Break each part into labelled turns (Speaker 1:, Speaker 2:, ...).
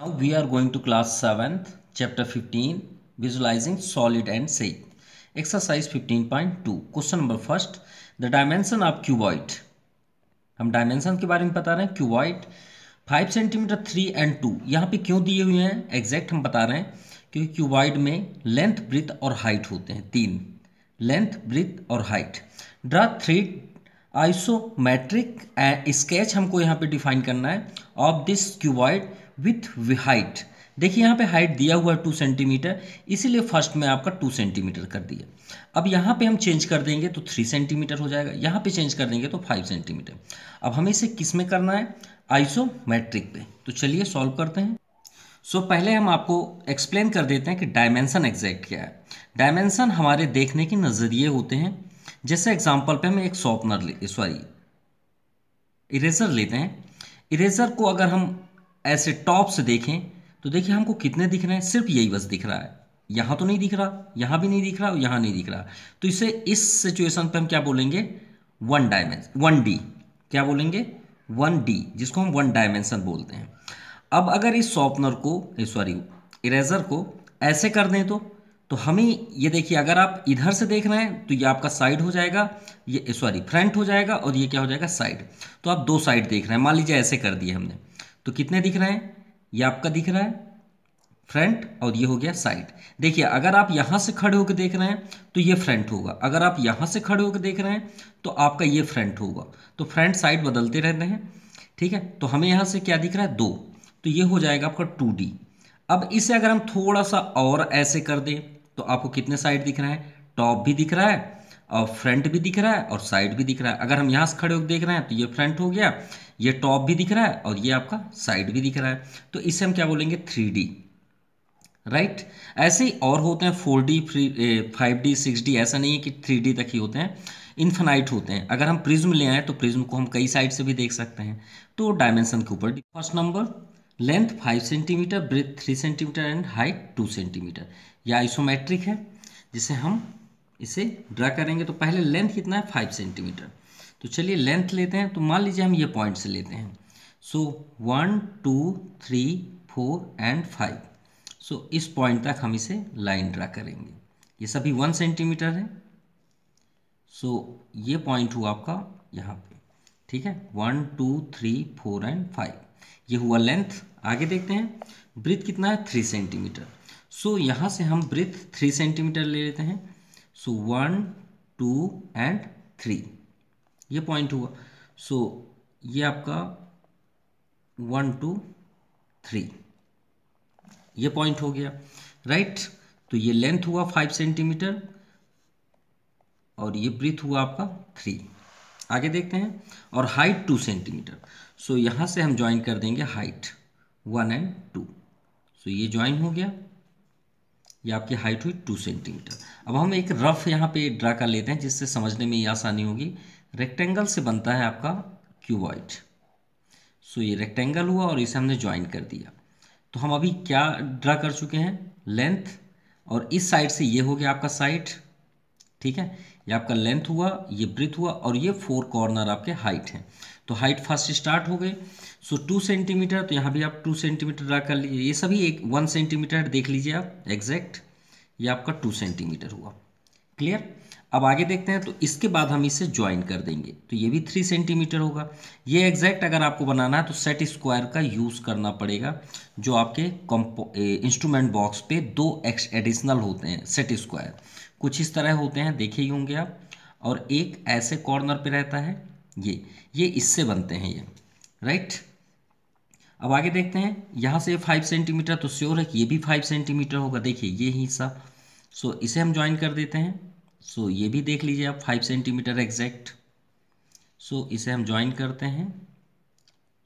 Speaker 1: Now we are going to class 7th, chapter 15, visualizing solid and shape. Exercise 15.2. Question number first. The dimension of cuboid. हम dimension के बारे में बता रहे हैं. क्यूबॉइड 5 सेंटीमीटर 3 एंड 2 यहाँ पे क्यों दिए हुए हैं एग्जैक्ट हम बता रहे हैं क्योंकि क्यूबॉइड में लेंथ ब्रेथ और हाइट होते हैं. 3 लेंथ ब्रेथ और हाइट. ड्रा 3 आइसोमेट्रिक स्केच हमको यहाँ पे डिफाइन करना है of this cuboid with height. देखिए यहाँ पे हाइट दिया हुआ है 2 सेंटीमीटर, इसीलिए फर्स्ट में आपका 2 सेंटीमीटर कर दिया. अब यहाँ पे हम चेंज कर देंगे तो 3 सेंटीमीटर हो जाएगा, यहाँ पे चेंज कर देंगे तो 5 सेंटीमीटर. अब हमें इसे किस में करना है? आइसोमेट्रिक पे. तो चलिए सॉल्व करते हैं. सो पहले हम आपको एक्सप्लेन कर देते हैं कि डायमेंशन एग्जैक्ट क्या है. डायमेंशन हमारे देखने के नज़रिए होते हैं. जैसे एग्जाम्पल पे हम एक शॉर्पनर इरेजर लेते हैं. इरेजर को अगर हम ऐसे टॉप से देखें तो देखिए हमको कितने दिख रहे हैं, सिर्फ यही बस दिख रहा है. यहाँ तो नहीं दिख रहा, यहाँ भी नहीं दिख रहा और यहाँ नहीं दिख रहा. तो इसे इस सिचुएशन पे हम क्या बोलेंगे? 1D. क्या बोलेंगे? 1D, जिसको हम 1 डायमेंशन बोलते हैं. अब अगर इस इरेजर को ऐसे कर दें तो हमें ये देखिए, अगर आप इधर से देख रहे हैं तो ये आपका साइड हो जाएगा, ये फ्रंट हो जाएगा और ये क्या हो जाएगा? साइड. तो आप दो साइड देख रहे हैं. मान लीजिए ऐसे कर दिए हमने तो कितने दिख रहे हैं? ये आपका दिख रहा है फ्रंट और ये हो गया साइड. देखिए अगर आप यहाँ से खड़े होकर देख रहे हैं तो ये फ्रंट होगा, अगर आप यहाँ से खड़े होकर देख रहे हैं तो आपका ये फ्रंट होगा. तो फ्रंट साइड बदलते रहते हैं. ठीक है, तो हमें यहाँ से क्या दिख रहा है? 2. तो ये हो जाएगा आपका 2D. अब इसे अगर हम थोड़ा सा और ऐसे कर दें तो आपको कितने साइड दिख रहे हैं? टॉप भी दिख रहा है और फ्रंट भी दिख रहा है और साइड भी दिख रहा है. अगर हम यहाँ से खड़े होकर देख रहे हैं तो ये फ्रंट हो गया, ये टॉप भी दिख रहा है और ये आपका साइड भी दिख रहा है. तो इसे हम क्या बोलेंगे? 3D. राइट. ऐसे ही और होते हैं 4D, 5D, 6D. ऐसा नहीं है कि 3D तक ही होते हैं, इन्फिनाइट होते हैं. अगर हम प्रिज्म ले आए तो प्रिज्म को हम कई साइड से भी देख सकते हैं. तो डायमेंशन के ऊपर. First number, length 5 centimetre, breadth 3 centimetre and height 2 centimetre. यह आइसोमेट्रिक है जिसे हम इसे ड्रा करेंगे. तो पहले लेंथ कितना है? 5 सेंटीमीटर. तो चलिए लेंथ लेते हैं. तो मान लीजिए हम ये पॉइंट से लेते हैं. सो 1 2 3 4 एंड 5. सो इस पॉइंट तक हम इसे लाइन ड्रा करेंगे. ये सभी 1 सेंटीमीटर है. सो ये पॉइंट हुआ आपका यहाँ पे. ठीक है, 1 2 3 4 एंड 5. ये हुआ लेंथ. आगे देखते हैं. ब्रेथ कितना है? 3 सेंटीमीटर. सो यहाँ से हम ब्रेथ 3 सेंटीमीटर ले लेते हैं. सो 1 2 एंड 3 ये पॉइंट हुआ. सो ये आपका 1 2 3 ये पॉइंट हो गया. राइट. तो ये लेंथ हुआ 5 सेंटीमीटर और ये ब्रेथ हुआ आपका 3. आगे देखते हैं. और हाइट 2 सेंटीमीटर. सो यहाँ से हम ज्वाइन कर देंगे हाइट 1 एंड 2. सो ये ज्वाइन हो गया. ये आपकी हाइट हुई 2 सेंटीमीटर. अब हम एक रफ यहाँ पे ड्रा कर लेते हैं जिससे समझने में ये आसानी होगी. रेक्टेंगल से बनता है आपका क्यूबॉइड. सो ये रेक्टेंगल हुआ और इसे हमने ज्वाइन कर दिया. तो हम अभी क्या ड्रा कर चुके हैं? लेंथ. और इस साइड से ये हो गया आपका साइड. ठीक है, ये आपका लेंथ हुआ, ये ब्रेथ हुआ और ये 4 कॉर्नर आपके हाइट हैं. तो हाइट फर्स्ट स्टार्ट हो गई. सो 2 सेंटीमीटर. तो यहाँ भी आप 2 सेंटीमीटर ड्रा कर लीजिए. ये सभी 1 सेंटीमीटर देख लीजिए आप एग्जैक्ट. ये आपका 2 सेंटीमीटर हुआ. क्लियर. अब आगे देखते हैं. तो इसके बाद हम इसे ज्वाइन कर देंगे तो ये भी 3 सेंटीमीटर होगा. ये एग्जैक्ट अगर आपको बनाना है तो सेट स्क्वायर का यूज़ करना पड़ेगा, जो आपके इंस्ट्रूमेंट बॉक्स पे 2 एडिशनल होते हैं. सेट स्क्वायर कुछ इस तरह होते हैं, देखे ही होंगे आप. और एक ऐसे कॉर्नर पे रहता है. ये इससे बनते हैं ये. राइट. अब आगे देखते हैं. यहाँ से 5 सेंटीमीटर तो श्योर है कि ये भी 5 सेंटीमीटर होगा. देखिए ये हिस्सा. सो इसे हम ज्वाइन कर देते हैं. सो ये भी देख लीजिए आप 5 सेंटीमीटर एग्जैक्ट. सो इसे हम ज्वाइन करते हैं.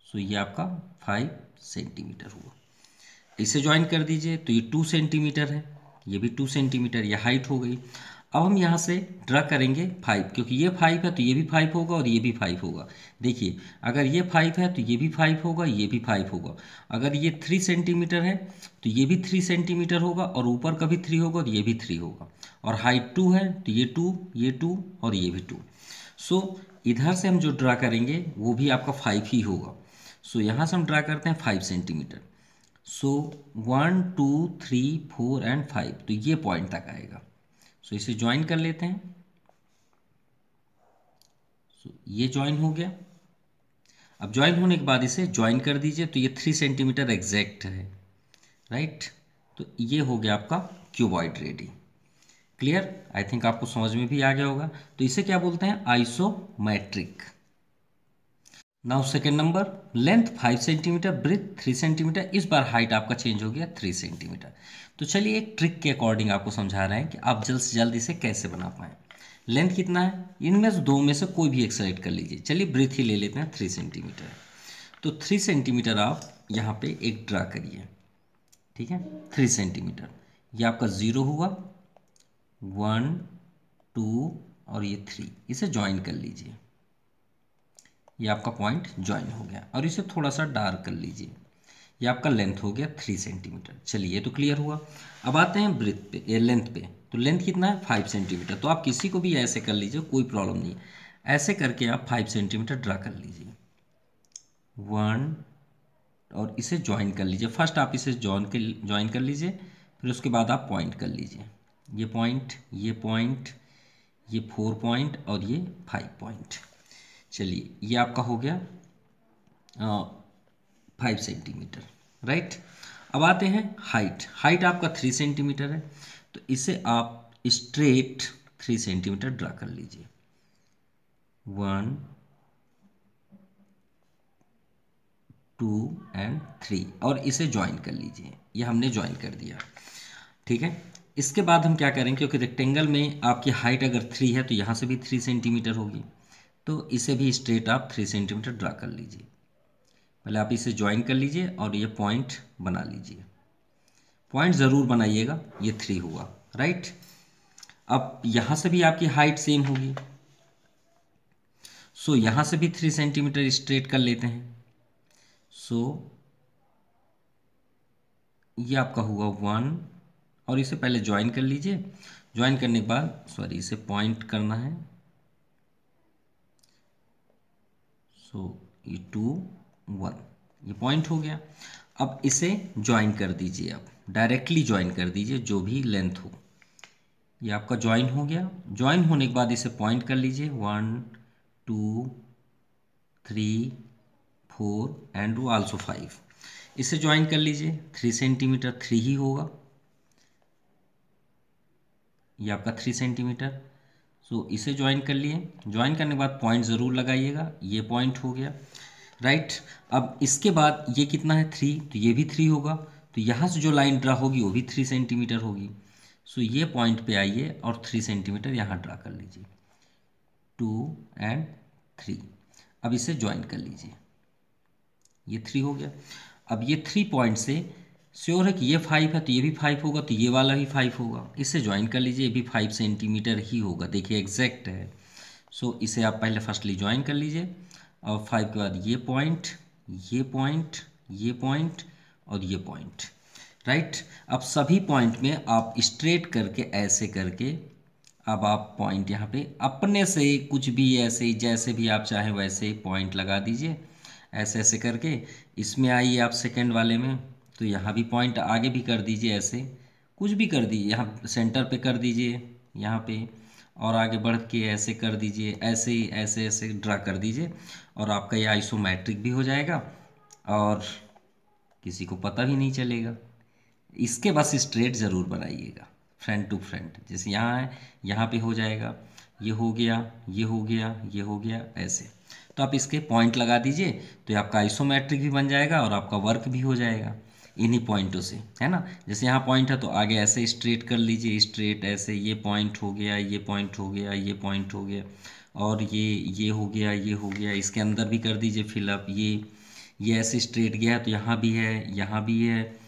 Speaker 1: सो ये आपका 5 सेंटीमीटर हुआ. इसे ज्वाइन कर दीजिए तो ये 2 सेंटीमीटर है, ये भी 2 सेंटीमीटर. ये हाइट हो गई. अब हम यहाँ से ड्रा करेंगे 5, क्योंकि ये 5 है तो ये भी 5 होगा और ये भी 5 होगा. देखिए अगर ये 5 है तो ये भी 5 होगा, ये भी 5 होगा. अगर ये 3 सेंटीमीटर है तो ये भी 3 सेंटीमीटर होगा और ऊपर का भी 3 होगा और ये भी 3 होगा. और हाइट 2 है तो ये 2, ये 2 और ये भी 2. सो इधर से हम जो ड्रा करेंगे वो भी आपका 5 ही होगा. सो यहाँ से हम ड्रा करते हैं 5 सेंटीमीटर. सो 1 2 3 4 एंड 5, तो ये पॉइंट तक आएगा। सो इसे ज्वाइन कर लेते हैं। सो ये ज्वाइन हो गया। अब ज्वाइन होने के बाद इसे ज्वाइन कर दीजिए, तो ये 3 सेंटीमीटर एग्जैक्ट है, राइट। तो ये हो गया आपका cuboid ready. Clear? I think आपको समझ में भी आ गया होगा। तो इसे क्या बोलते हैं? Isometric. Now second number, length 5 centimetre, breadth 3 centimetre. इस बार हाइट आपका चेंज हो गया 3 सेंटीमीटर। तो चलिए एक ट्रिक के अकॉर्डिंग आपको समझा रहे हैं कि आप जल्द से जल्द इसे कैसे बना पाएँ। लेंथ कितना है? इनमें से दो में से कोई भी एक सेलेक्ट कर लीजिए। चलिए ब्रेथ ही ले लेते हैं, 3 सेंटीमीटर। तो 3 सेंटीमीटर आप यहाँ पे एक ड्रा करिए, ठीक है। 3 सेंटीमीटर, ये आपका 0 हुआ, 1 2 और ये 3, इसे ज्वाइन कर लीजिए। ये आपका पॉइंट ज्वाइन हो गया। और इसे थोड़ा सा डार्क कर लीजिए। ये आपका लेंथ हो गया 3 सेंटीमीटर। चलिए ये तो क्लियर हुआ। अब आते हैं ब्रेथ पे, ये लेंथ पे। तो लेंथ कितना है? 5 सेंटीमीटर। तो आप किसी को भी ऐसे कर लीजिए, कोई प्रॉब्लम नहीं है। ऐसे करके आप 5 सेंटीमीटर ड्रा कर लीजिए, 1, और इसे ज्वाइन कर लीजिए। फर्स्ट आप इसे ज्वाइन कर लीजिए, फिर उसके बाद आप पॉइंट कर लीजिए। ये पॉइंट, ये पॉइंट, ये 4 पॉइंट और ये 5 पॉइंट। चलिए ये आपका हो गया 5 सेंटीमीटर, राइट। अब आते हैं हाइट। हाइट आपका 3 सेंटीमीटर है, तो इसे आप स्ट्रेट 3 सेंटीमीटर ड्रा कर लीजिए, 1 2 एंड 3, और इसे ज्वाइन कर लीजिए। ये हमने ज्वाइन कर दिया, ठीक है। इसके बाद हम क्या करेंगे, क्योंकि रेक्टेंगल में आपकी हाइट अगर 3 है तो यहाँ से भी 3 सेंटीमीटर होगी, तो इसे भी स्ट्रेट आप 3 सेंटीमीटर ड्रा कर लीजिए। पहले आप इसे ज्वाइन कर लीजिए और ये पॉइंट बना लीजिए। पॉइंट ज़रूर बनाइएगा। ये 3 हुआ, राइट। अब यहाँ से भी आपकी हाइट सेम होगी, सो यहाँ से भी 3 सेंटीमीटर स्ट्रेट कर लेते हैं। सो ये आपका हुआ 1, और इसे पहले ज्वाइन कर लीजिए। ज्वाइन करने के बाद सॉरी, इसे पॉइंट करना है। सो ये 2 1, ये पॉइंट हो गया। अब इसे ज्वाइन कर दीजिए, आप डायरेक्टली ज्वाइन कर दीजिए जो भी लेंथ हो। ये आपका ज्वाइन हो गया। ज्वाइन होने के बाद इसे पॉइंट कर लीजिए, 1 2 3 4 एंड आल्सो 5। इसे ज्वाइन कर लीजिए, 3 सेंटीमीटर 3 ही होगा। ये आपका 3 सेंटीमीटर। सो इसे ज्वाइन कर लिए। ज्वाइन करने के बाद पॉइंट ज़रूर लगाइएगा। ये पॉइंट हो गया, राइट। अब इसके बाद ये कितना है? 3, तो ये भी 3 होगा। तो यहाँ से जो लाइन ड्रा होगी वो भी 3 सेंटीमीटर होगी। सो ये पॉइंट पे आइए और 3 सेंटीमीटर यहाँ ड्रा कर लीजिए, 2 एंड 3। अब इसे ज्वाइन कर लीजिए, ये 3 हो गया। अब ये 3 पॉइंट से श्योर है कि ये 5 है, तो ये भी 5 होगा, तो ये वाला भी 5 होगा। इसे ज्वाइन कर लीजिए, ये भी 5 सेंटीमीटर ही होगा। देखिए एग्जैक्ट है। सो इसे आप पहले फर्स्टली ज्वाइन कर लीजिए, और 5 के बाद ये पॉइंट, ये पॉइंट, ये पॉइंट और ये पॉइंट, राइट। अब सभी पॉइंट में आप स्ट्रेट करके ऐसे करके अब आप पॉइंट यहाँ पे अपने से कुछ भी ऐसे जैसे भी आप चाहें वैसे पॉइंट लगा दीजिए। ऐसे ऐसे करके इसमें आइए आप सेकंड वाले में, तो यहाँ भी पॉइंट आगे भी कर दीजिए, ऐसे कुछ भी कर दीजिए। यहाँ सेंटर पे कर दीजिए, यहाँ पे, और आगे बढ़ के ऐसे कर दीजिए, ऐसे ही ऐसे ऐसे ड्रा कर दीजिए, और आपका ये आइसोमेट्रिक भी हो जाएगा और किसी को पता भी नहीं चलेगा। इसके बस स्ट्रेट ज़रूर बनाइएगा, फ्रंट टू फ्रंट। जैसे यहाँ है, यहाँ पे हो जाएगा, ये हो गया, ये हो गया, ये हो गया, ऐसे। तो आप इसके पॉइंट लगा दीजिए, तो ये आपका आइसोमेट्रिक भी बन जाएगा और आपका वर्क भी हो जाएगा इन्हीं पॉइंटों से, है ना। जैसे यहाँ पॉइंट है तो आगे ऐसे स्ट्रेट कर लीजिए, स्ट्रेट ऐसे, ये पॉइंट हो गया, ये पॉइंट हो गया, ये पॉइंट हो गया, और ये हो गया, ये हो गया। इसके अंदर भी कर दीजिए फिलअप। ये ऐसे स्ट्रेट गया है तो यहाँ भी है, यहाँ भी है,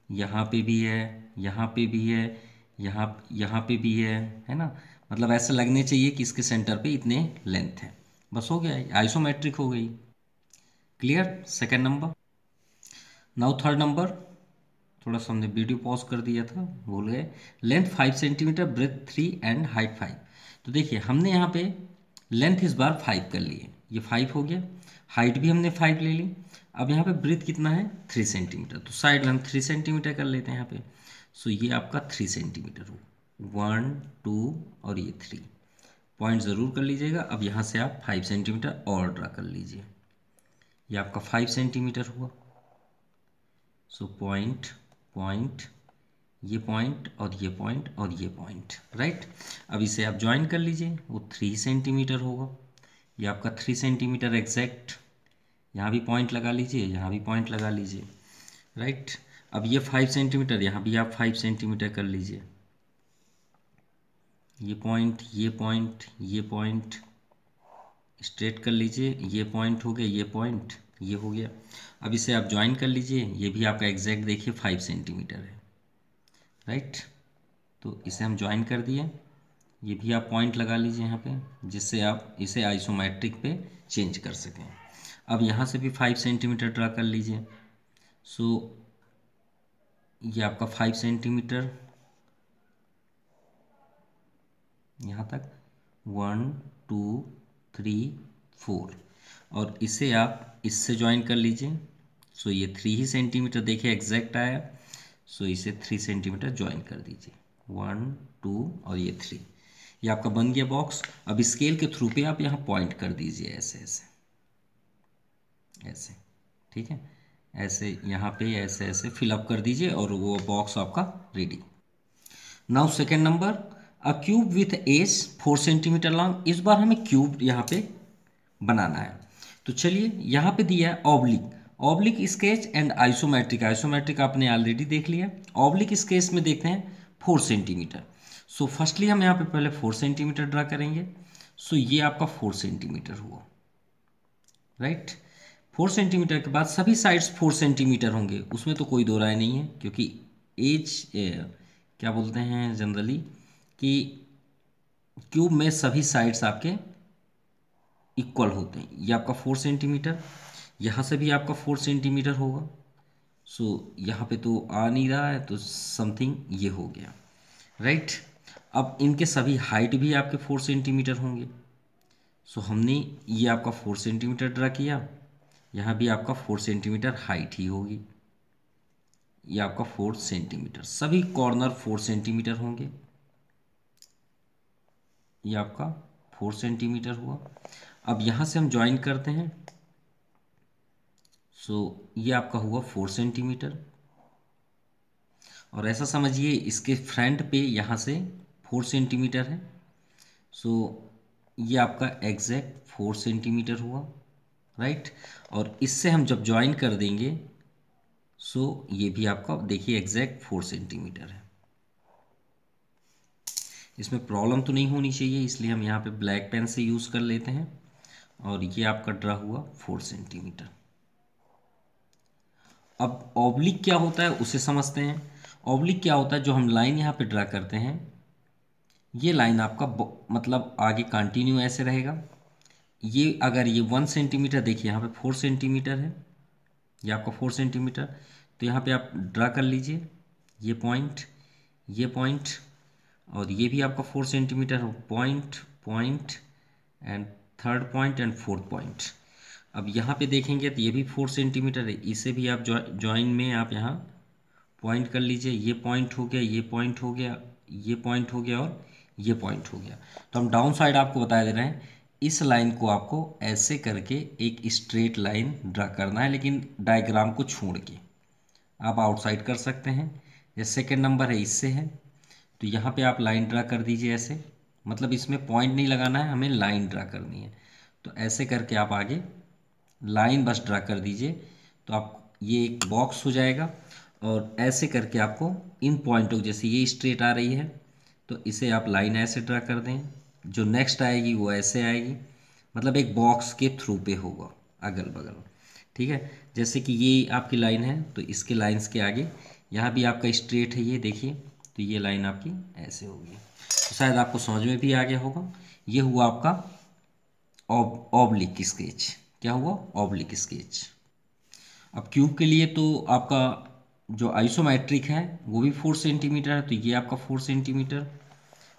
Speaker 1: यहाँ पे भी है, यहाँ पे भी है, यहाँ पे भी है ना। मतलब ऐसा लगने चाहिए कि इसके सेंटर पे इतने लेंथ है। बस हो गया, आइसोमेट्रिक हो गई। Clear? Second number. Now third number. थोड़ा सा हमने वीडियो पॉज कर दिया था, भूल गए। Length 5 centimetre, breadth 3 and height 5। तो देखिए हमने यहाँ पे लेंथ इस बार 5 कर लिए, ये 5 हो गया, हाइट भी हमने 5 ले ली। अब यहाँ पे ब्रीथ कितना है 3 सेंटीमीटर, तो साइड में हम 3 सेंटीमीटर कर लेते हैं यहाँ पे। सो ये आपका 3 सेंटीमीटर हो, 1 2 और ये 3 पॉइंट ज़रूर कर लीजिएगा। अब यहाँ से आप 5 सेंटीमीटर और ड्रा कर लीजिए, ये आपका 5 सेंटीमीटर हुआ। सो पॉइंट पॉइंट, ये पॉइंट और ये पॉइंट और ये पॉइंट, राइट। अब इसे आप ज्वाइन कर लीजिए, वो 3 सेंटीमीटर होगा, ये आपका 3 सेंटीमीटर एग्जैक्ट। यहाँ भी पॉइंट लगा लीजिए, यहाँ भी पॉइंट लगा लीजिए, राइट। अब ये 5 सेंटीमीटर, यहाँ भी आप 5 सेंटीमीटर कर लीजिए, ये पॉइंट ये पॉइंट ये पॉइंट स्ट्रेट कर लीजिए, ये पॉइंट हो गया, ये पॉइंट ये हो गया। अब इसे आप ज्वाइन कर लीजिए, ये भी आपका एग्जैक्ट देखिए 5 सेंटीमीटर है, राइट। तो इसे हम ज्वाइन कर दिए, ये भी आप पॉइंट लगा लीजिए यहाँ पे, जिससे आप इसे आइसोमेट्रिक पे चेंज कर सकें। अब यहाँ से भी 5 सेंटीमीटर ड्रा कर लीजिए। सो ये आपका 5 सेंटीमीटर यहाँ तक, 1 2 3 4, और इसे आप इससे ज्वाइन कर लीजिए। सो ये 3 ही सेंटीमीटर देखिए एग्जैक्ट आया। सो इसे 3 सेंटीमीटर ज्वाइन कर दीजिए, 1 2 और ये 3, ये आपका बन गया बॉक्स। अब स्केल के थ्रू पे आप यहाँ पॉइंट कर दीजिए, ऐसे ऐसे ऐसे, ठीक है, ऐसे यहाँ पे ऐसे ऐसे फिलअप कर दीजिए और वो बॉक्स आपका ready. Now second number, a cube with edge 4 centimetre long. इस बार हमें क्यूब यहाँ पे बनाना है, तो चलिए यहाँ पे दिया है oblique, oblique sketch and isometric. Isometric आपने ऑलरेडी देख लिया, ऑब्लिक स्केच में देखते हैं 4 सेंटीमीटर। सो फर्स्टली हम यहाँ पे पहले 4 सेंटीमीटर ड्रा करेंगे। सो ये आपका 4 सेंटीमीटर हुआ, राइट। 4 सेंटीमीटर के बाद सभी साइड्स 4 सेंटीमीटर होंगे, उसमें तो कोई दो राय नहीं है, क्योंकि एज क्या बोलते हैं जनरली कि क्यूब में सभी साइड्स आपके इक्वल होते हैं। ये आपका 4 सेंटीमीटर, यहाँ से भी आपका 4 सेंटीमीटर होगा। सो यहाँ पे तो आ नहीं रहा है, तो समथिंग ये हो गया, राइट। अब इनके सभी हाइट भी आपके 4 सेंटीमीटर होंगे। सो हमने ये आपका 4 सेंटीमीटर ड्रा किया, यहाँ भी आपका 4 सेंटीमीटर हाइट ही होगी, ये आपका 4 सेंटीमीटर, सभी कॉर्नर 4 सेंटीमीटर होंगे, ये आपका 4 सेंटीमीटर हुआ। अब यहाँ से हम ज्वाइन करते हैं। सो ये आपका हुआ 4 सेंटीमीटर, और ऐसा समझिए इसके फ्रंट पे यहाँ से 4 सेंटीमीटर है। सो ये आपका एग्जैक्ट 4 सेंटीमीटर हुआ, राइट। और इससे हम जब ज्वाइन कर देंगे, सो ये भी आपका देखिए एग्जैक्ट 4 सेंटीमीटर है। इसमें प्रॉब्लम तो नहीं होनी चाहिए, इसलिए हम यहाँ पे ब्लैक पेन से यूज़ कर लेते हैं। और ये आपका ड्रा हुआ 4 सेंटीमीटर। अब ऑब्लिक क्या होता है उसे समझते हैं। ऑब्लिक क्या होता है, जो हम लाइन यहाँ पे ड्रा करते हैं, ये लाइन आपका मतलब आगे कंटिन्यू ऐसे रहेगा। ये अगर ये 1 सेंटीमीटर, देखिए यहाँ पे 4 सेंटीमीटर है, ये आपका 4 सेंटीमीटर, तो यहाँ पे आप ड्रा कर लीजिए ये पॉइंट, और ये भी आपका 4 सेंटीमीटर हो, point point and third point and fourth point. अब यहाँ पे देखेंगे तो ये भी 4 सेंटीमीटर है, इसे भी आप ज्वाइन में आप यहाँ पॉइंट कर लीजिए, ये पॉइंट हो गया, ये पॉइंट हो गया, ये पॉइंट हो गया और ये पॉइंट हो गया। तो हम डाउन साइड आपको बता दे रहे हैं, इस लाइन को आपको ऐसे करके एक स्ट्रेट लाइन ड्रा करना है, लेकिन डायग्राम को छोड़ के। आप आउटसाइड कर सकते हैं, ये सेकेंड नंबर है इससे है, तो यहाँ पे आप लाइन ड्रा कर दीजिए ऐसे, मतलब इसमें पॉइंट नहीं लगाना है, हमें लाइन ड्रा करनी है। तो ऐसे करके आप आगे लाइन बस ड्रा कर दीजिए, तो आप ये एक बॉक्स हो जाएगा। और ऐसे करके आपको इन पॉइंटों, जैसे ये स्ट्रेट आ रही है तो इसे आप लाइन ऐसे ड्रा कर दें, जो नेक्स्ट आएगी वो ऐसे आएगी, मतलब एक बॉक्स के थ्रू पे होगा अगल बगल, ठीक है। जैसे कि ये आपकी लाइन है, तो इसके लाइंस के आगे यहाँ भी आपका स्ट्रेट है, ये देखिए, तो ये लाइन आपकी ऐसे होगी। तो शायद आपको समझ में भी आ गया होगा। ये हुआ आपका ऑब्लिक स्केच। क्या हुआ? Oblique sketch. अब क्यूब के लिए तो आपका जो आइसोमेट्रिक है वो भी 4 सेंटीमीटर है, तो ये आपका 4 सेंटीमीटर,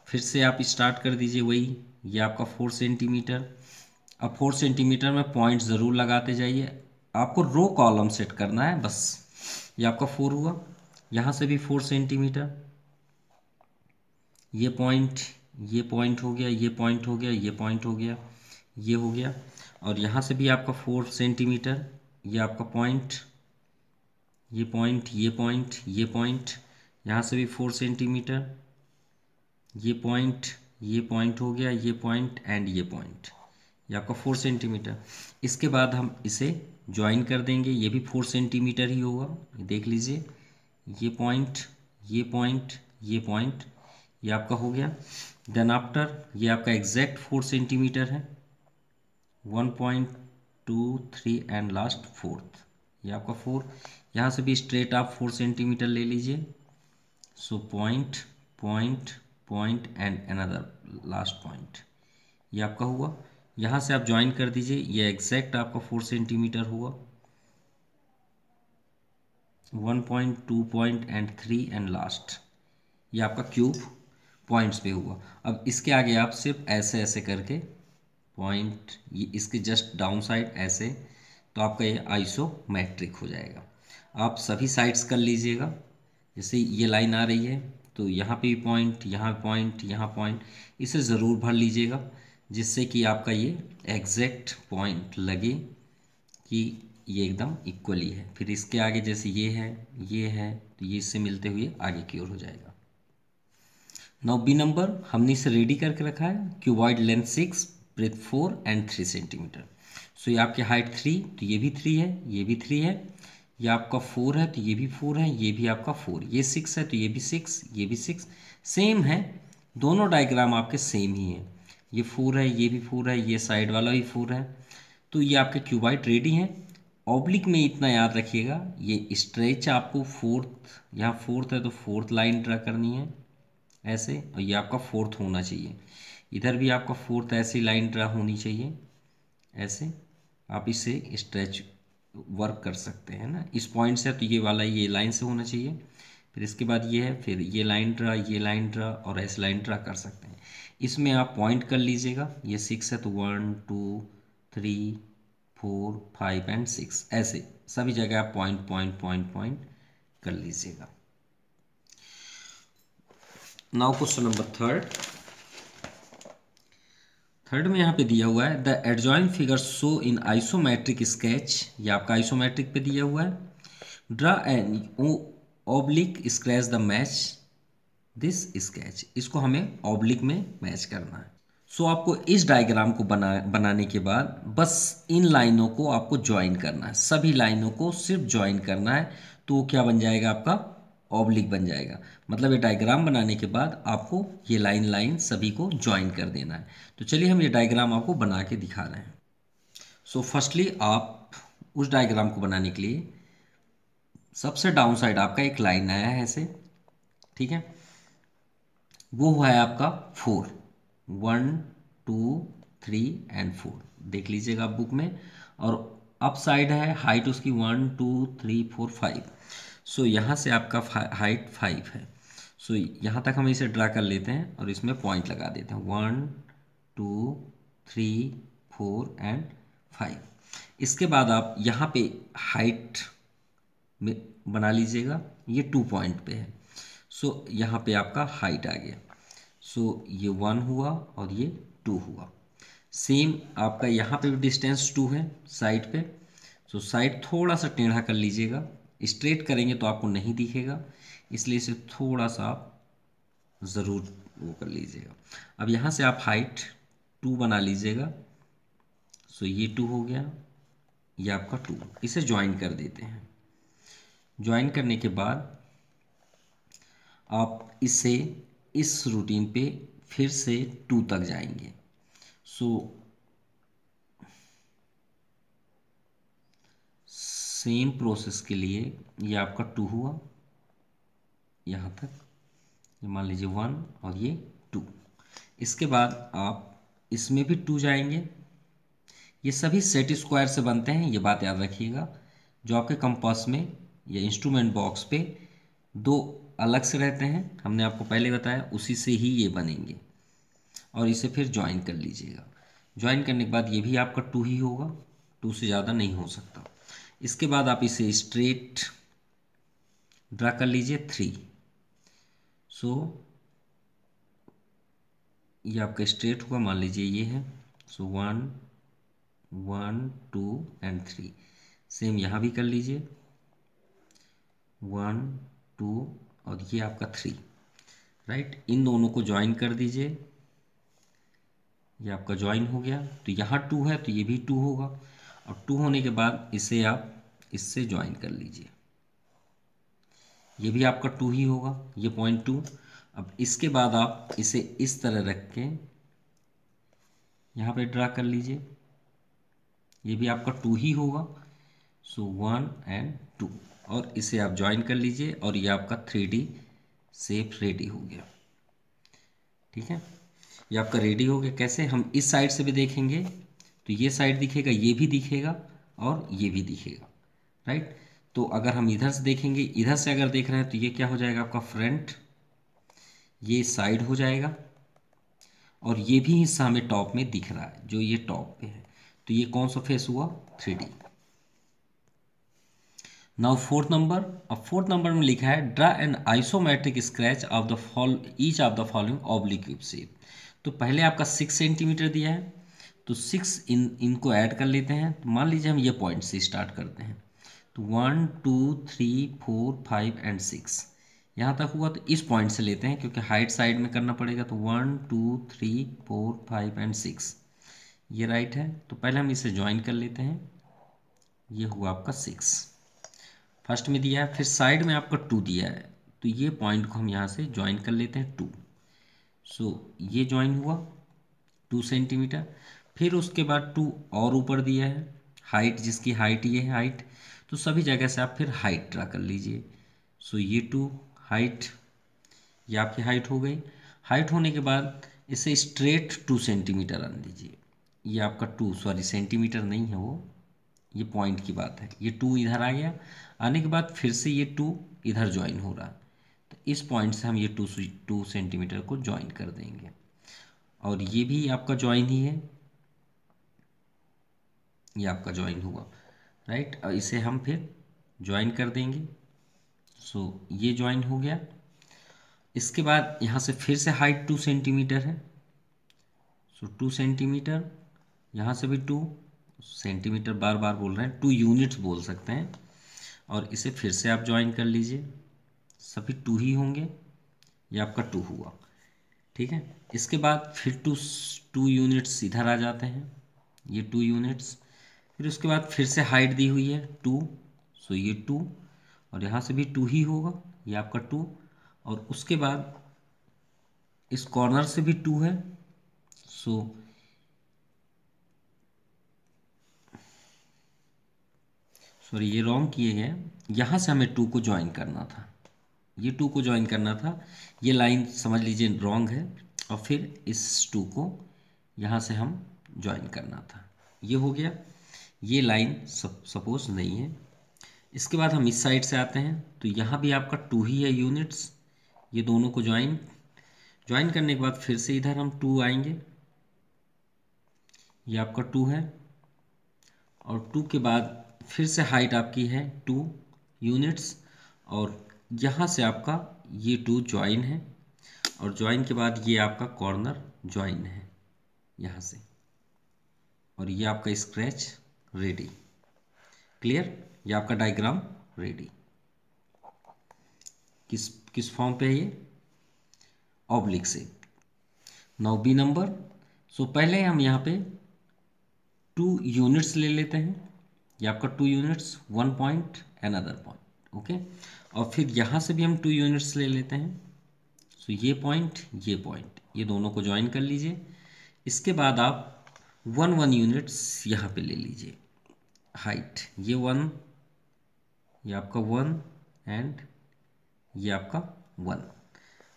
Speaker 1: फिर से आप स्टार्ट कर दीजिए वही, ये आपका 4 सेंटीमीटर, अब 4 सेंटीमीटर में पॉइंट ज़रूर लगाते जाइए। आपको रो कॉलम सेट करना है बस। ये आपका 4 हुआ, यहाँ से भी 4 सेंटीमीटर, ये पॉइंट हो गया, ये पॉइंट हो गया, ये पॉइंट हो गया, ये हो गया। और यहाँ से भी आपका 4 सेंटीमीटर, ये आपका पॉइंट, ये पॉइंट, ये पॉइंट, ये पॉइंट, यहाँ से भी 4 सेंटीमीटर, ये पॉइंट हो गया, ये पॉइंट एंड ये पॉइंट, ये आपका 4 सेंटीमीटर। इसके बाद हम इसे ज्वाइन कर देंगे, ये भी 4 सेंटीमीटर ही होगा, देख लीजिए, ये पॉइंट, ये पॉइंट, ये पॉइंट, ये आपका हो गया। देन आफ्टर ये आपका एग्जैक्ट 4 सेंटीमीटर है, 1.23 एंड लास्ट 4th, ये आपका 4। यहाँ से भी स्ट्रेट आप 4 सेंटीमीटर ले लीजिए। So point, point, point and another last point, ये आपका हुआ। यहाँ से आप ज्वाइन कर दीजिए, ये एग्जैक्ट आपका 4 सेंटीमीटर हुआ, 1.2.3 एंड लास्ट, ये आपका क्यूब पॉइंट्स पे हुआ। अब इसके आगे आप सिर्फ ऐसे ऐसे करके पॉइंट, ये इसके जस्ट डाउन साइड ऐसे, तो आपका ये आइसोमेट्रिक हो जाएगा। आप सभी साइड्स कर लीजिएगा। जैसे ये लाइन आ रही है तो यहाँ पे भी पॉइंट, यहाँ पॉइंट, यहाँ पॉइंट, इसे ज़रूर भर लीजिएगा जिससे कि आपका ये एग्जैक्ट पॉइंट लगे कि ये एकदम इक्वली है। फिर इसके आगे जैसे ये है, तो ये इससे मिलते हुए आगे की ओर हो जाएगा। नाउ बी नंबर हमने इसे रेडी करके रखा है, cuboid length 6, breadth 4 and 3 centimetre. So ये आपकी हाइट 3, तो ये भी 3 है, ये भी 3 है, ये आपका 4 है तो ये भी 4 है, ये भी आपका 4, ये 6 है तो ये भी 6, ये भी 6, सेम है। दोनों डायग्राम आपके सेम ही हैं, ये 4 है, ये भी 4 है, ये साइड वाला भी 4 है। तो ये आपके क्यूबॉइड रेडी हैं। ऑब्लिक में इतना याद रखिएगा, ये स्ट्रेच आपको 4th, यहाँ 4th है तो 4th लाइन ड्रा करनी है ऐसे, और ये आपका 4th होना चाहिए। इधर भी आपका 4th ऐसी लाइन ड्रा होनी चाहिए ऐसे। आप इससे स्ट्रेच वर्क कर सकते हैं ना, इस पॉइंट से तो ये वाला ये लाइन से होना चाहिए, फिर इसके बाद ये है, फिर ये लाइन ड्रा, ये लाइन ड्रा और ऐसे लाइन ड्रा कर सकते हैं। इसमें आप पॉइंट कर लीजिएगा, ये 6 है तो 1 2 3 4 5 एंड 6, ऐसे सभी जगह आप पॉइंट पॉइंट पॉइंट पॉइंट कर लीजिएगा। नाउ क्वेश्चन नंबर थर्ड में यहाँ पे दिया हुआ है, the adjoint figure show in isometric sketch, ये आपका आइसोमेट्रिक पे दिया हुआ है। Draw N oblique scratch the match this sketch, इसको हमें ऑब्लिक में मैच करना है। सो आपको इस डायग्राम को बनाने के बाद बस इन लाइनों को आपको ज्वाइन करना है, सभी लाइनों को सिर्फ ज्वाइन करना है, तो वो क्या बन जाएगा, आपका ऑब्लिक बन जाएगा। मतलब ये डायग्राम बनाने के बाद आपको ये लाइन सभी को ज्वाइन कर देना है। तो चलिए हम ये डायग्राम आपको बना के दिखा रहे हैं। सो फर्स्टली आप उस डायग्राम को बनाने के लिए सबसे डाउन साइड आपका एक लाइन आया है ऐसे, ठीक है, वो हुआ है आपका 4, 1 2 3 एंड 4, देख लीजिएगा आप बुक में। और अप साइड है, हाइट उसकी 1 2 3 4 5। सो यहाँ से आपका हाइट 5 है। सो यहाँ तक हम इसे ड्रा कर लेते हैं और इसमें पॉइंट लगा देते हैं, 1 2 3 4 एंड 5। इसके बाद आप यहाँ पे हाइट में बना लीजिएगा, ये 2 पॉइंट पे है। सो यहाँ पे आपका हाइट आ गया। सो ये 1 हुआ और ये 2 हुआ। सेम आपका यहाँ पे भी डिस्टेंस 2 है साइड पे। सो साइड थोड़ा सा टेढ़ा कर लीजिएगा, स्ट्रेट करेंगे तो आपको नहीं दिखेगा, इसलिए इसे थोड़ा सा आप ज़रूर वो कर लीजिएगा। अब यहाँ से आप हाइट 2 बना लीजिएगा। सो ये 2 हो गया, ये आपका 2, इसे ज्वाइन कर देते हैं। ज्वाइन करने के बाद आप इसे इस रूटीन पे फिर से 2 तक जाएंगे। सो सेम प्रोसेस के लिए ये आपका 2 हुआ यहाँ तक, ये मान लीजिए 1 और ये 2। इसके बाद आप इसमें भी 2 जाएंगे। ये सभी सेट स्क्वायर से बनते हैं, ये बात याद रखिएगा। जो आपके कंपास में या इंस्ट्रूमेंट बॉक्स पे 2 अलग से रहते हैं, हमने आपको पहले बताया, उसी से ही ये बनेंगे। और इसे फिर ज्वाइन कर लीजिएगा। ज्वाइन करने के बाद ये भी आपका 2 ही होगा, 2 से ज़्यादा नहीं हो सकता। इसके बाद आप इसे स्ट्रेट ड्रा कर लीजिए 3। सो ये आपका स्ट्रेट होगा, मान लीजिए ये है। सो 1 1 2 एंड 3। सेम यहाँ भी कर लीजिए 1 2 और ये आपका 3, राइट। इन दोनों को ज्वाइन कर दीजिए, ये आपका ज्वाइन हो गया। तो यहाँ 2 है तो ये भी 2 होगा, और 2 होने के बाद इसे आप इससे ज्वाइन कर लीजिए, ये भी आपका 2 ही होगा, ये पॉइंट 2। अब इसके बाद आप इसे इस तरह रख के यहाँ पे ड्रा कर लीजिए, ये भी आपका 2 ही होगा। सो 1 एंड 2, और इसे आप ज्वाइन कर लीजिए और ये आपका 3D शेप रेडी हो गया। ठीक है, ये आपका रेडी हो गया। कैसे, हम इस साइड से भी देखेंगे तो ये साइड दिखेगा, ये भी दिखेगा और ये भी दिखेगा, राइट। तो अगर हम इधर से देखेंगे, इधर से अगर देख रहे हैं तो ये क्या हो जाएगा आपका फ्रंट, ये साइड हो जाएगा, और ये भी हिस्सा हमें टॉप में दिख रहा है, जो ये टॉप पे है। तो ये कौन सा फेस हुआ, 3D। नाउ फोर्थ नंबर, अब फोर्थ नंबर में लिखा है draw N isometric scratch of the each of the following oblique cube shape. तो पहले आपका 6 सेंटीमीटर दिया है, तो 6 इनको ऐड कर लेते हैं। तो मान लीजिए हम ये पॉइंट से स्टार्ट करते हैं, तो 1 2 3 4 5 एंड 6 यहाँ तक हुआ। तो इस पॉइंट से लेते हैं क्योंकि हाइट साइड में करना पड़ेगा। तो 1 2 3 4 5 एंड 6 ये राइट है। तो पहले हम इसे ज्वाइन कर लेते हैं, ये हुआ आपका 6 फर्स्ट में दिया है। फिर साइड में आपका 2 दिया है, तो ये पॉइंट को हम यहाँ से ज्वाइन कर लेते हैं 2। सो ये ज्वाइन हुआ 2 सेंटीमीटर। फिर उसके बाद 2 और ऊपर दिया है, हाइट जिसकी हाइट ये है हाइट, तो सभी जगह से आप फिर हाइट ड्रा कर लीजिए। सो ये 2 हाइट, ये आपकी हाइट हो गई। हाइट होने के बाद इसे स्ट्रेट 2 सेंटीमीटर आन दीजिए। ये आपका 2, सॉरी सेंटीमीटर नहीं है वो, ये पॉइंट की बात है। ये 2 इधर आ गया, आने के बाद फिर से ये 2 इधर ज्वाइन हो रहा है। तो इस पॉइंट से हम ये 2 सेंटीमीटर को ज्वाइन कर देंगे, और ये भी आपका ज्वाइन ही है, ये आपका ज्वाइन हुआ, राइट। और इसे हम फिर ज्वाइन कर देंगे। सो ये ज्वाइन हो गया। इसके बाद यहाँ से फिर से हाइट 2 सेंटीमीटर है। सो 2 सेंटीमीटर, यहाँ से भी 2 सेंटीमीटर, बार बार बोल रहे हैं, 2 यूनिट्स बोल सकते हैं। और इसे फिर से आप ज्वाइन कर लीजिए, सभी 2 ही होंगे, ये आपका 2 हुआ। ठीक है, इसके बाद फिर 2 यूनिट्स इधर आ जाते हैं, ये 2 यूनिट्स। फिर उसके बाद फिर से हाइट दी हुई है 2, सो ये 2, और यहाँ से भी 2 ही होगा, ये आपका 2। और उसके बाद इस कॉर्नर से भी 2 है। सो सॉरी ये रॉन्ग किए गए, यहाँ से हमें 2 को ज्वाइन करना था, ये 2 को ज्वाइन करना था। ये लाइन समझ लीजिए रॉन्ग है, और फिर इस 2 को यहाँ से हम ज्वाइन करना था, ये हो गया। ये लाइन सपोज नहीं है। इसके बाद हम इस साइड से आते हैं, तो यहाँ भी आपका 2 ही है यूनिट्स। ये दोनों को ज्वाइन करने के बाद फिर से इधर हम 2 आएंगे, ये आपका 2 है। और 2 के बाद फिर से हाइट आपकी है 2 यूनिट्स, और यहाँ से आपका ये 2 ज्वाइन है, और ज्वाइन के बाद ये आपका कॉर्नर ज्वाइन है यहाँ से, और ये आपका स्क्रैच रेडी। क्लियर, ये आपका डायग्राम रेडी। किस किस फॉर्म पे है ये, ऑब्लिक से। Now B number. सो पहले हम यहाँ पे 2 यूनिट्स ले लेते हैं, ये आपका 2 units, 1 point another point, okay. और फिर यहाँ से भी हम 2 यूनिट्स ले लेते हैं। सो ये पॉइंट, ये दोनों को ज्वाइन कर लीजिए। इसके बाद आप 1 यूनिट्स यहाँ पे ले लीजिए, हाइट ये 1, ये आपका 1 एंड ये आपका 1,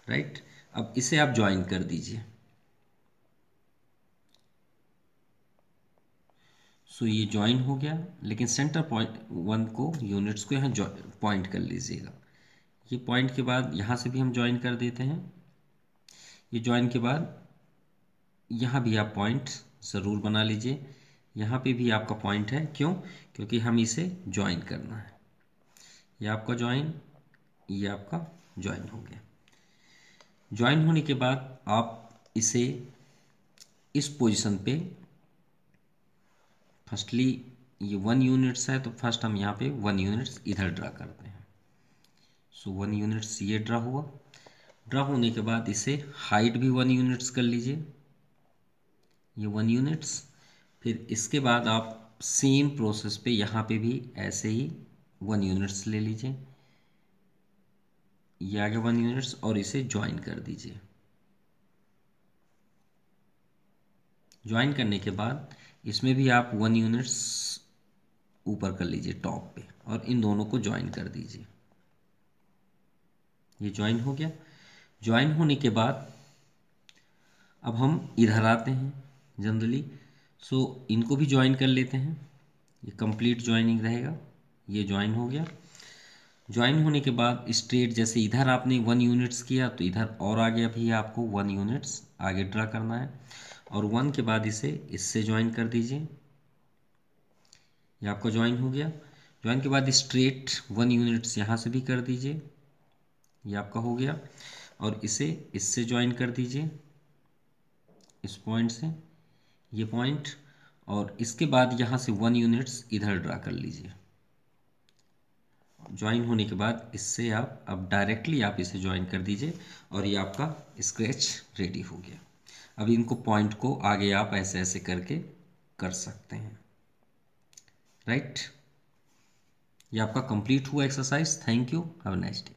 Speaker 1: राइट। अब इसे आप ज्वाइन कर दीजिए। सो ये ज्वाइन हो गया, लेकिन सेंटर पॉइंट 1 को यूनिट्स को यहाँ पॉइंट कर लीजिएगा। ये पॉइंट के बाद यहाँ से भी हम ज्वाइन कर देते हैं। ये ज्वाइन के बाद यहाँ भी आप पॉइंट ज़रूर बना लीजिए। यहाँ पे भी आपका पॉइंट है, क्यों? क्योंकि हम इसे ज्वाइन करना है। ये आपका ज्वाइन, ये आपका ज्वाइन हो गया। ज्वाइन होने के बाद आप इसे इस पोजीशन पे, फर्स्टली ये 1 यूनिट्स है तो फर्स्ट हम यहाँ पे 1 यूनिट्स इधर ड्रा करते हैं। सो 1 यूनिट्स ये ड्रा हुआ। ड्रा होने के बाद इसे हाइट भी 1 यूनिट्स कर लीजिए, ये 1 यूनिट्स। फिर इसके बाद आप सेम प्रोसेस पे यहाँ पे भी ऐसे ही 1 यूनिट्स ले लीजिए, ये आ गया 1 यूनिट्स, और इसे ज्वाइन कर दीजिए। ज्वाइन करने के बाद इसमें भी आप 1 यूनिट्स ऊपर कर लीजिए टॉप पे, और इन दोनों को ज्वाइन कर दीजिए। ये ज्वाइन हो गया। ज्वाइन होने के बाद अब हम इधर आते हैं जनरली, सो इनको भी ज्वाइन कर लेते हैं। ये कंप्लीट ज्वाइनिंग रहेगा। ये ज्वाइन हो गया। ज्वाइन होने के बाद स्ट्रेट जैसे इधर आपने 1 यूनिट्स किया तो इधर और आगे भी आपको 1 यूनिट्स आगे ड्रा करना है, और 1 के बाद इसे इससे ज्वाइन कर दीजिए। ये आपका ज्वाइन हो गया। ज्वाइन के बाद स्ट्रेट 1 यूनिट्स यहाँ से भी कर दीजिए, ये आपका हो गया, और इसे इससे ज्वाइन कर दीजिए, इस पॉइंट से ये पॉइंट, और इसके बाद यहाँ से 1 यूनिट्स इधर ड्रा कर लीजिए। ज्वाइन होने के बाद इससे आप अब डायरेक्टली आप इसे ज्वाइन कर दीजिए, और ये आपका स्केच रेडी हो गया। अब इनको पॉइंट को आगे आप ऐसे ऐसे करके कर सकते हैं, राइट। ये आपका कंप्लीट हुआ exercise. Thank you, have a nice day.